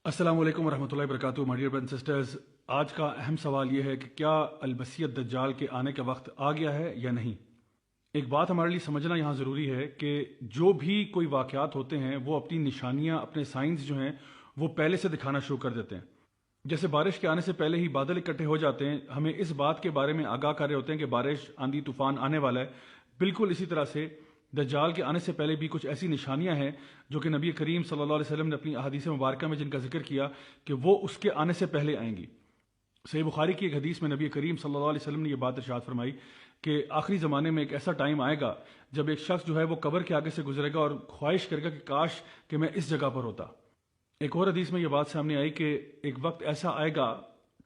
السلام علیکم ورحمۃ اللہ وبرکاتہ مائی ڈیئر برادرز اینڈ سسٹرز. آج کا اہم سوال یہ ہے کہ کیا المسیح الدجال کے آنے کا وقت آ گیا ہے یا نہیں. ایک بات ہمارے لیے سمجھنا یہاں ضروری ہے کہ جو بھی کوئی واقعات ہوتے ہیں وہ اپنی نشانیاں، اپنے سائنز جو ہیں وہ پہلے سے دکھانا شروع کر دیتے ہیں. جیسے بارش کے آنے سے پہلے ہی بادل اکٹھے ہو جاتے ہیں، ہمیں اس بات کے بارے میں آگاہ کر رہے ہوتے ہیں کہ بارش، آندھی، طوفان آنے والا ہے. بالکل اسی طرح سے دجال کے آنے سے پہلے بھی کچھ ایسی نشانیاں ہیں جو کہ نبی کریم صلی اللہ علیہ وسلم نے اپنی احادیث مبارکہ میں جن کا ذکر کیا کہ وہ اس کے آنے سے پہلے آئیں گی. صحیح بخاری کی ایک حدیث میں نبی کریم صلی اللہ علیہ وسلم نے یہ بات ارشاد فرمائی کہ آخری زمانے میں ایک ایسا ٹائم آئے گا جب ایک شخص جو ہے وہ قبر کے آگے سے گزرے گا اور خواہش کرے گا کہ کاش کہ میں اس جگہ پر ہوتا. ایک اور حدیث میں یہ بات سامنے آئی کہ ایک وقت ایسا آئے گا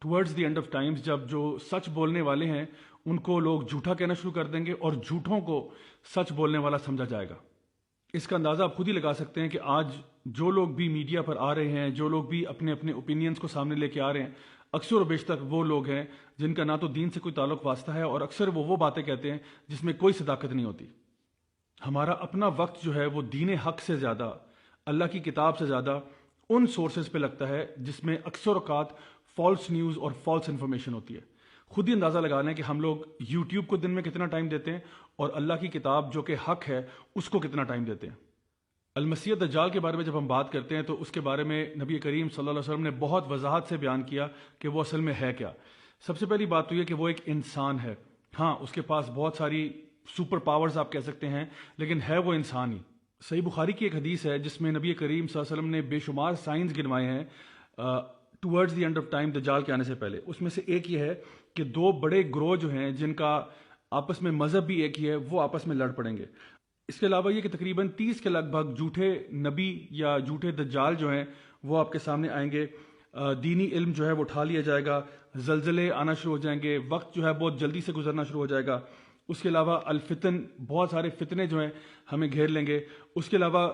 towards the end of times جب جو سچ بولنے والے ہیں ان کو لوگ جھوٹا کہنا شروع کر دیں گے اور جھوٹوں کو سچ بولنے والا سمجھا جائے گا. اس کا اندازہ آپ خود ہی لگا سکتے ہیں کہ آج جو لوگ بھی میڈیا پر آ رہے ہیں، جو لوگ بھی اپنے اپنے اوپینینز کو سامنے لے کے آ رہے ہیں، اکثر و بیشتر وہ لوگ ہیں جن کا نہ تو دین سے کوئی تعلق واسطہ ہے اور اکثر وہ باتیں کہتے ہیں جس میں کوئی صداقت نہیں ہوتی. ہمارا اپنا وقت جو ہے وہ دین حق سے زیادہ، اللہ کی کتاب سے زیادہ ان سورسز پہ لگتا ہے جس میں اکثر اوقات فالس نیوز اور فالس انفارمیشن ہوتی ہے. خود ہی اندازہ لگا لیں کہ ہم لوگ یوٹیوب کو دن میں کتنا ٹائم دیتے ہیں اور اللہ کی کتاب جو کہ حق ہے اس کو کتنا ٹائم دیتے ہیں. المسیح دجال کے بارے میں جب ہم بات کرتے ہیں تو اس کے بارے میں نبی کریم صلی اللہ علیہ وسلم نے بہت وضاحت سے بیان کیا کہ وہ اصل میں ہے کیا. سب سے پہلی بات تو یہ کہ وہ ایک انسان ہے. ہاں، اس کے پاس بہت ساری سپر پاورز آپ کہہ سکتے ہیں، لیکن ہے وہ انسان ہی. صحیح بخاری کی ایک حدیث ہے جس میں نبی کریم صلی اللہ علیہ وسلم نے بے شمار سائنز گنوائے ہیں towards the end of time دجال کے آنے سے پہلے. اس میں سے ایک یہ ہے کہ دو بڑے گروہ جو ہیں جن کا آپس میں مذہب بھی ایک ہی ہے وہ آپس میں لڑ پڑیں گے. اس کے علاوہ یہ کہ تقریباً 30 کے لگ بھگ جھوٹے نبی یا جھوٹے دجال جو ہیں وہ آپ کے سامنے آئیں گے. دینی علم جو ہے وہ اٹھا لیا جائے گا، زلزلے آنا شروع ہو جائیں گے، وقت جو ہے بہت جلدی سے گزرنا شروع ہو جائے گا. اس کے علاوہ الفتن، بہت سارے فتنے جو ہیں ہمیں گھیر لیں گے. اس کے علاوہ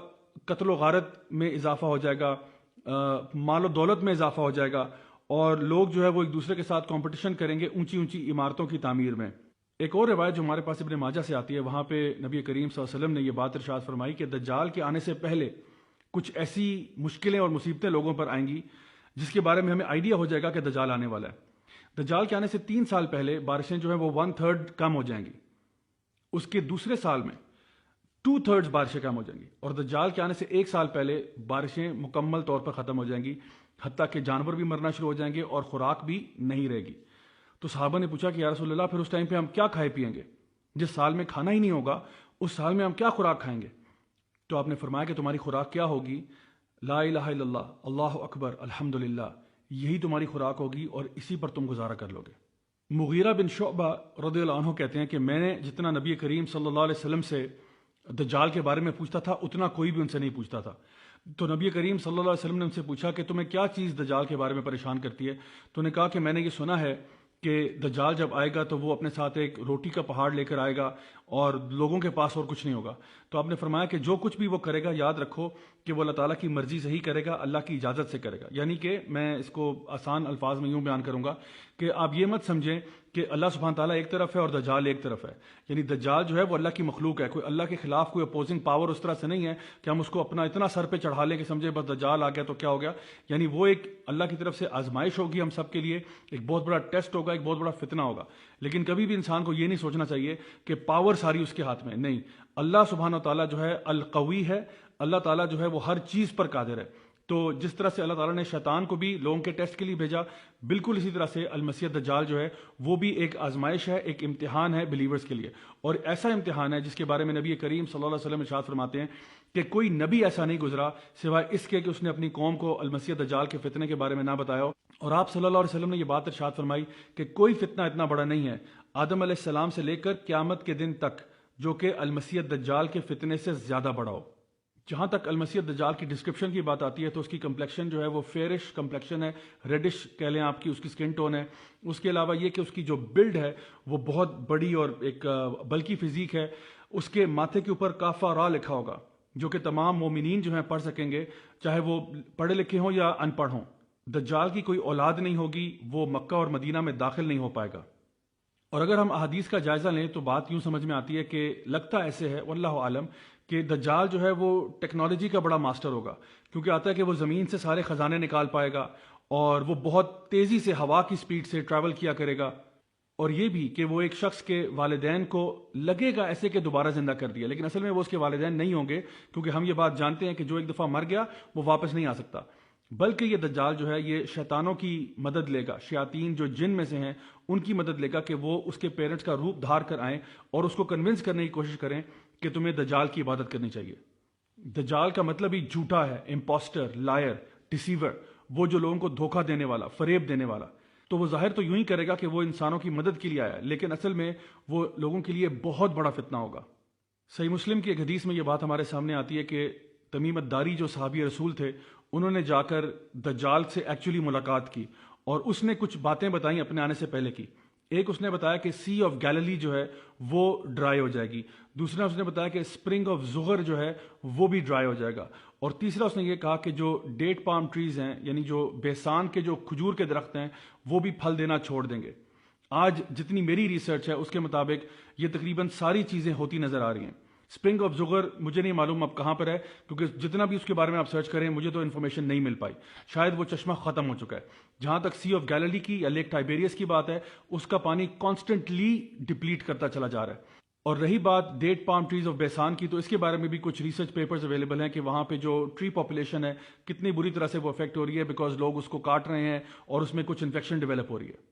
قتل و غارت میں اضافہ ہو جائے گا، مال و دولت میں اضافہ ہو جائے گا اور لوگ جو ہے وہ ایک دوسرے کے ساتھ کمپٹیشن کریں گے اونچی اونچی عمارتوں کی تعمیر میں. ایک اور روایت جو ہمارے پاس ابن ماجہ سے آتی ہے، وہاں پہ نبی کریم صلی اللہ علیہ وسلم نے یہ بات ارشاد فرمائی کہ دجال کے آنے سے پہلے کچھ ایسی مشکلیں اور مصیبتیں لوگوں پر آئیں گی جس کے بارے میں ہمیں آئیڈیا ہو جائے گا کہ دجال آنے والا ہے. دجال کے آنے سے 3 سال پہلے بارشیں جو ہیں وہ 1/3 کم ہو جائیں گی. اس کے دوسرے سال میں 2/3 بارشیں کم ہو جائیں گی اور دجال کے آنے سے 1 سال پہلے بارشیں مکمل طور پر ختم ہو جائیں گی، حتیٰ کہ جانور بھی مرنا شروع ہو جائیں گے اور خوراک بھی نہیں رہے گی. تو صحابہ نے پوچھا کہ یا رسول اللہ پھر اس ٹائم پہ ہم کیا کھائے پیئیں گے؟ جس سال میں کھانا ہی نہیں ہوگا اس سال میں ہم کیا خوراک کھائیں گے؟ تو آپ نے فرمایا کہ تمہاری خوراک کیا ہوگی؟ لا الہ الا اللہ، اللہ اکبر، الحمدللہ، یہی تمہاری خوراک ہوگی اور اسی پر تم گزارا کر لو گے. مغیرہ بن شعبہ رضی اللہ عنہ کہتے ہیں کہ میں نے جتنا نبی کریم صلی اللہ علیہ وسلم سے دجال کے بارے میں پوچھتا تھا اتنا کوئی بھی ان سے نہیں پوچھتا تھا. تو نبی کریم صلی اللہ علیہ وسلم نے ان سے پوچھا کہ تمہیں کیا چیز دجال کے بارے میں پریشان کرتی ہے؟ تو نے کہا کہ میں نے یہ سنا ہے کہ دجال جب آئے گا تو وہ اپنے ساتھ ایک روٹی کا پہاڑ لے کر آئے گا اور لوگوں کے پاس اور کچھ نہیں ہوگا. تو آپ نے فرمایا کہ جو کچھ بھی وہ کرے گا یاد رکھو کہ وہ اللہ تعالیٰ کی مرضی سے ہی کرے گا، اللہ کی اجازت سے کرے گا. یعنی کہ میں اس کو آسان الفاظ میں یوں بیان کروں گا کہ آپ یہ مت سمجھیں کہ اللہ سبحانہ تعالیٰ ایک طرف ہے اور دجال ایک طرف ہے. یعنی دجال جو ہے وہ اللہ کی مخلوق ہے، کوئی اللہ کے خلاف کوئی اپوزنگ پاور اس طرح سے نہیں ہے کہ ہم اس کو اپنا اتنا سر پہ چڑھا لیں کہ سمجھے بس دجال آ گیا تو کیا ہو گیا. یعنی وہ ایک اللہ کی طرف سے آزمائش ہوگی ہم سب کے لیے، ایک بہت بڑا ٹیسٹ ہوگا، ایک بہت بڑا فتنہ ہوگا. لیکن کبھی بھی انسان کو یہ نہیں سوچنا چاہیے کہ پاور ساری اس کے ہاتھ میں نہیں. اللہ سبحانہ تعالیٰ جو ہے القوی ہے، اللہ تعالیٰ جو ہے وہ ہر چیز پر قادر ہے. تو جس طرح سے اللہ تعالیٰ نے شیطان کو بھی لوگوں کے ٹیسٹ کے لیے بھیجا، بالکل اسی طرح سے المسیح دجال جو ہے وہ بھی ایک آزمائش ہے، ایک امتحان ہے بلیورز کے لیے. اور ایسا امتحان ہے جس کے بارے میں نبی کریم صلی اللہ علیہ وسلم ارشاد فرماتے ہیں کہ کوئی نبی ایسا نہیں گزرا سوائے اس کے کہ اس نے اپنی قوم کو المسیح دجال کے فتنے کے بارے میں نہ بتایا ہو. اور آپ صلی اللہ علیہ وسلم نے یہ بات ارشاد فرمائی کہ کوئی فتنہ اتنا بڑا نہیں ہے آدم علیہ السلام سے لے کر قیامت کے دن تک جو کہ المسیح دجال کے فتنے سے زیادہ بڑا ہو. جہاں تک المسیح دجال کی ڈسکرپشن کی بات آتی ہے تو اس کی کمپلیکشن جو ہے وہ فیئرش کمپلیکشن ہے، ریڈش کہہ لیں آپ کی، اس کی سکن ٹون ہے. اس کے علاوہ یہ کہ اس کی جو بلڈ ہے وہ بہت بڑی اور ایک بلکی فزیک ہے. اس کے ماتھے کے اوپر کافہ را لکھا ہوگا جو کہ تمام مومنین جو ہیں پڑھ سکیں گے، چاہے وہ پڑھے لکھے ہوں یا ان پڑھ ہوں. دجال کی کوئی اولاد نہیں ہوگی، وہ مکہ اور مدینہ میں داخل نہیں ہو پائے گا. اور اگر ہم احادیث کا جائزہ لیں تو بات یوں سمجھ میں آتی ہے کہ لگتا ایسے ہے واللہ عالم کہ دجال جو ہے وہ ٹیکنالوجی کا بڑا ماسٹر ہوگا، کیونکہ آتا ہے کہ وہ زمین سے سارے خزانے نکال پائے گا اور وہ بہت تیزی سے ہوا کی سپیڈ سے ٹریول کیا کرے گا، اور یہ بھی کہ وہ ایک شخص کے والدین کو لگے گا ایسے کہ دوبارہ زندہ کر دیا، لیکن اصل میں وہ اس کے والدین نہیں ہوں گے، کیونکہ ہم یہ بات جانتے ہیں کہ جو ایک دفعہ مر گیا وہ واپس نہیں آ سکتا، بلکہ یہ دجال جو ہے یہ شیطانوں کی مدد لے گا، شیاطین جو جن میں سے ہیں ان کی مدد لے گا کہ وہ اس کے پیرنٹس کا روپ دھار کر آئیں اور اس کو کنونس کرنے کی کوشش کریں کہ تمہیں دجال کی عبادت کرنی چاہیے۔ دجال کا مطلب ہی جھوٹا ہے، امپوسٹر، لائر، ڈیسیور، وہ جو لوگوں کو دھوکہ دینے والا، فریب دینے والا۔ تو وہ ظاہر تو یوں ہی کرے گا کہ وہ انسانوں کی مدد کے لیے آیا، لیکن اصل میں وہ لوگوں کے لیے بہت بڑا فتنہ ہوگا۔ صحیح مسلم کی ایک حدیث میں یہ بات ہمارے سامنے آتی ہے کہ تمیم الداری جو صحابی رسول تھے انہوں نے جا کر دجال سے ایکچولی ملاقات کی اور اس نے کچھ باتیں بتائیں اپنے آنے سے پہلے کی۔ ایک اس نے بتایا کہ سی آف گیلیلی جو ہے وہ ڈرائی ہو جائے گی، دوسرا اس نے بتایا کہ اسپرنگ آف زغر جو ہے وہ بھی ڈرائی ہو جائے گا، اور تیسرا اس نے یہ کہا کہ جو ڈیٹ پام ٹریز ہیں یعنی جو بیسان کے جو کھجور کے درخت ہیں وہ بھی پھل دینا چھوڑ دیں گے۔ آج جتنی میری ریسرچ ہے اس کے مطابق یہ تقریباً ساری چیزیں ہوتی نظر آ رہی ہیں۔ اسپرنگ آف زغر مجھے نہیں معلوم اب کہاں پر ہے، کیونکہ جتنا بھی اس کے بارے میں آپ سرچ کریں مجھے تو انفارمیشن نہیں مل پائی، شاید وہ چشمہ ختم ہو چکا ہے۔ جہاں تک سی آف گیلیلی کی یا لیک ٹائبیریس کی بات ہے، اس کا پانی کانسٹنٹلی ڈپلیٹ کرتا چلا جا رہا ہے۔ اور رہی بات ڈیٹ پام ٹریز آف بیسان کی، تو اس کے بارے میں بھی کچھ ریسرچ پیپرز اویلیبل ہیں کہ وہاں پہ جو ٹری پاپولیشن ہے کتنی بری طرح سے وہ افیکٹ ہو رہی ہے، بیکاز لوگ اس کو کاٹ رہے ہیں اور اس میں کچھ انفیکشن ڈیولپ ہو رہی ہے۔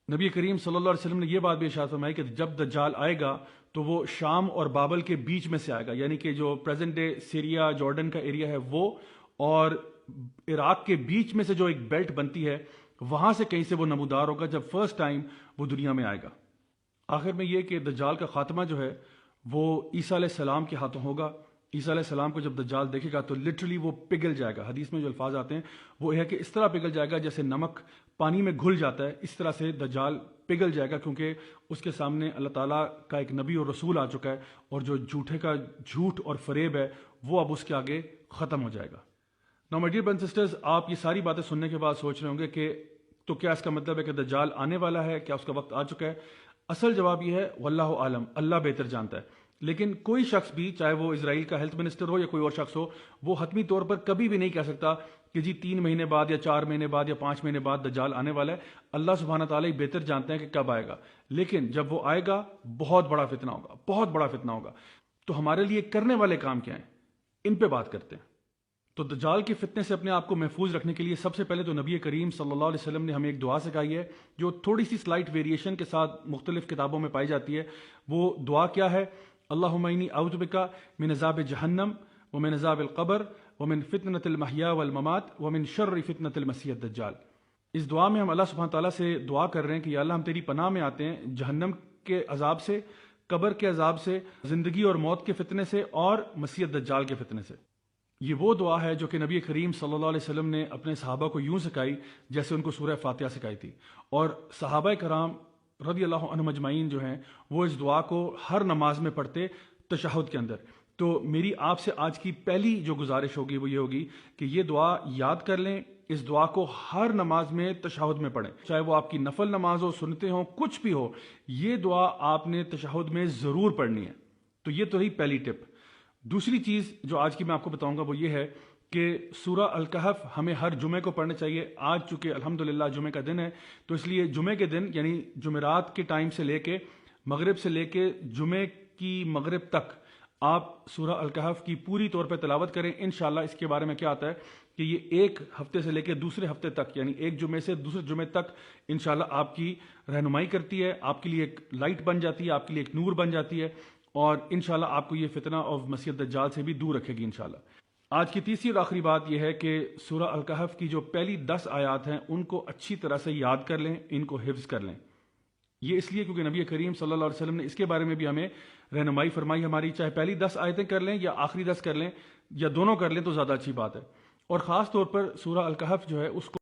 نبی کریم صلی اللہ علیہ وسلم نے یہ بات بھی ارشاد فرمائی کہ جب دجال آئے گا تو وہ شام اور بابل کے بیچ میں سے آئے گا، یعنی کہ جو پریزنٹ ڈے سیریا جارڈن کا ایریا ہے وہ اور عراق کے بیچ میں سے جو ایک بیلٹ بنتی ہے وہاں سے کہیں سے وہ نمودار ہوگا جب فرسٹ ٹائم وہ دنیا میں آئے گا۔ آخر میں یہ کہ دجال کا خاتمہ جو ہے وہ عیسیٰ علیہ السلام کے ہاتھوں ہوگا۔ عیسیٰ علیہ السلام کو جب دجال دیکھے گا تو لٹرلی وہ پگھل جائے گا۔ حدیث میں جو الفاظ آتے ہیں وہ یہ ہے کہ اس طرح پگھل جائے گا جیسے نمک پانی میں گھل جاتا ہے، اس طرح سے دجال پگھل جائے گا، کیونکہ اس کے سامنے اللہ تعالیٰ کا ایک نبی اور رسول آ چکا ہے، اور جو جھوٹے کا جھوٹ اور فریب ہے وہ اب اس کے آگے ختم ہو جائے گا۔ Now my dear brothers and sisters, آپ یہ ساری باتیں سننے کے بعد سوچ رہے ہوں گے کہ تو کیا اس کا مطلب ہے کہ دجال آنے والا ہے، کیا اس کا وقت آ چکا ہے؟ اصل جواب یہ ہے واللہ عالم، اللہ بہتر جانتا ہے۔ لیکن کوئی شخص بھی، چاہے وہ اسرائیل کا ہیلتھ منسٹر ہو یا کوئی اور شخص ہو، وہ حتمی طور پر کبھی بھی نہیں کہہ سکتا کہ جی 3 مہینے بعد یا 4 مہینے بعد یا 5 مہینے بعد دجال آنے والا ہے۔ اللہ سبحانہ تعالیٰ ہی بہتر جانتے ہیں کہ کب آئے گا، لیکن جب وہ آئے گا بہت بڑا فتنہ ہوگا، بہت بڑا فتنہ ہوگا۔ تو ہمارے لیے کرنے والے کام کیا ہیں، ان پہ بات کرتے ہیں۔ تو دجال کے فتنے سے اپنے آپ کو محفوظ رکھنے کے لیے سب سے پہلے تو نبی کریم صلی اللہ علیہ وسلم نے ہمیں ایک دعا سکھائی ہے جو تھوڑی سی سلائٹ ویریشن کے ساتھ مختلف کتابوں میں پائی جاتی ہے۔ وہ دعا کیا ہے؟ اللہم انی اعوذ بک من عذاب جہنم ومن عذاب القبر ومن فتنۃ المحیا والممات ومن شر فتنۃ المسیح الدجال۔ اس دعا میں ہم اللہ سبحانہ تعالیٰ سے دعا کر رہے ہیں کہ یا اللہ ہم تیری پناہ میں آتے ہیں جہنم کے عذاب سے، قبر کے عذاب سے، زندگی اور موت کے فتنے سے، اور مسیح الدجال کے فتنے سے۔ یہ وہ دعا ہے جو کہ نبی کریم صلی اللہ علیہ وسلم نے اپنے صحابہ کو یوں سکھائی جیسے ان کو سورہ فاتحہ سکھائی تھی، اور صحابہ کرام رضی اللہ عنہم اجمعین جو ہیں وہ اس دعا کو ہر نماز میں پڑھتے تشہد کے اندر۔ تو میری آپ سے آج کی پہلی جو گزارش ہوگی وہ یہ ہوگی کہ یہ دعا یاد کر لیں، اس دعا کو ہر نماز میں تشہد میں پڑھیں، چاہے وہ آپ کی نفل نماز ہو، سنتے ہوں، کچھ بھی ہو، یہ دعا آپ نے تشہد میں ضرور پڑھنی ہے۔ تو یہ تو ہی پہلی ٹپ۔ دوسری چیز جو آج کی میں آپ کو بتاؤں گا وہ یہ ہے کہ سورہ الکہف ہمیں ہر جمعے کو پڑھنا چاہیے۔ آج چونکہ الحمدللہ جمعے کا دن ہے تو اس لیے جمعے کے دن یعنی جمعرات کے ٹائم سے لے کے مغرب سے لے کے جمعے کی مغرب تک آپ سورہ الکہف کی پوری طور پہ تلاوت کریں۔ انشاءاللہ اس کے بارے میں کیا آتا ہے کہ یہ ایک ہفتے سے لے کے دوسرے ہفتے تک، یعنی ایک جمعے سے دوسرے جمعے تک انشاءاللہ آپ کی رہنمائی کرتی ہے، آپ کے لیے ایک لائٹ بن جاتی ہے، آپ کے لیے ایک نور بن جاتی ہے، اور انشاءاللہ آپ کو یہ فتنہ آف مسیح الدجال سے بھی دور رکھے گی انشاءاللہ۔ آج کی تیسری اور آخری بات یہ ہے کہ سورہ الکہف کی جو پہلی 10 آیات ہیں ان کو اچھی طرح سے یاد کر لیں، ان کو حفظ کر لیں۔ یہ اس لیے کیونکہ نبی کریم صلی اللہ علیہ وسلم نے اس کے بارے میں بھی ہمیں رہنمائی فرمائی ہماری، چاہے پہلی 10 آیتیں کر لیں یا آخری 10 کر لیں یا دونوں کر لیں تو زیادہ اچھی بات ہے۔ اور خاص طور پر سورہ الکہف جو ہے اس کو